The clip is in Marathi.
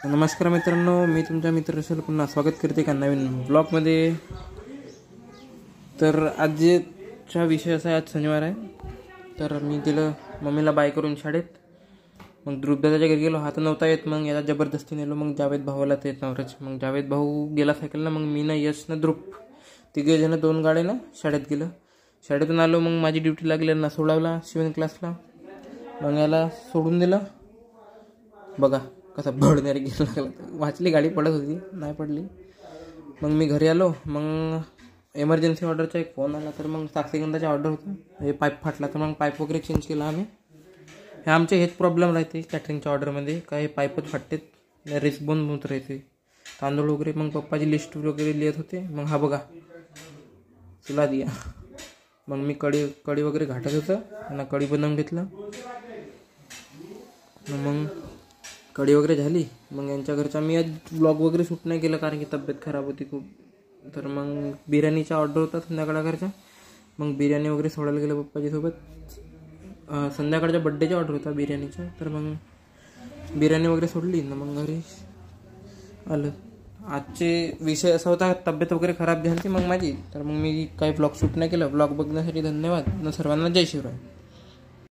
नमस्कार मित्रांनो, मी तुमच्या मित्र रशल पुन्हा स्वागत करते का नवीन ब्लॉगमध्ये. तर आजचा विषय असा आहे, आज शनिवार आहे. तर मी गेलो मम्मीला बाय करून शाळेत. मग ध्रुवदादाच्या घरी गेलो. हा तर नव्हता येत, मग याला जबरदस्ती नेलो. मग जावेद भाऊला ते येत नव्हतंच. मग जावेद भाऊ गेला सायकलला. मग मी ना यश ना ध्रुव तिघे जण 2 गाड्यानं शाळेत गेलो. शाळेतून आलो. मग माझी ड्युटी लागली ना सोडावला शिवण क्लासला. मग याला सोडून दिलं. बघा कसा भडण्यारे गेला लागला. वाचली, गाडी पडत होती, नाही पडली. मग मी घरी आलो. मग एमर्जन्सी ऑर्डरचा एक फोन आला. तर मग साक्षीगंधाचा ऑर्डर होता. हे पाईप फाटला, तर मग पाईप वगैरे चेंज केला आम्ही. हे आमचे हेच प्रॉब्लेम राहते कॅटरिंगच्या ऑर्डरमध्ये, काय पाईपच फाटते, रिस्पॉन्स होत राहते. तांदूळ वगैरे मग पप्पाची लिस्ट वगैरे लिहित होते. मग हा बघा तुला दिया. मग मी कढी वगैरे घाटत होतं. त्यांना कढी बनवून घेतलं. मग कढी वगैरे झाली. मग यांच्या घरचा मी आज ब्लॉग वगैरे शूट नाही केलं, कारण की तब्येत खराब होती खूप. तर मग बिर्याणीचा ऑर्डर होता संध्याकाळच्या घरचा. मग बिर्याणी वगैरे सोडायला गेलं पप्पाची सोबत. संध्याकाळच्या बड्डेचा ऑर्डर होता बिर्याणीचा. तर मग बिर्याणी वगैरे सोडली ना मग घरी आलं. आजचे विषय असा होता, तब्येत वगैरे खराब झाली मग माझी. तर मग मी काही ब्लॉग शूट नाही केलं. ब्लॉग बघण्यासाठी धन्यवाद. सर्वांना जय शिवराय.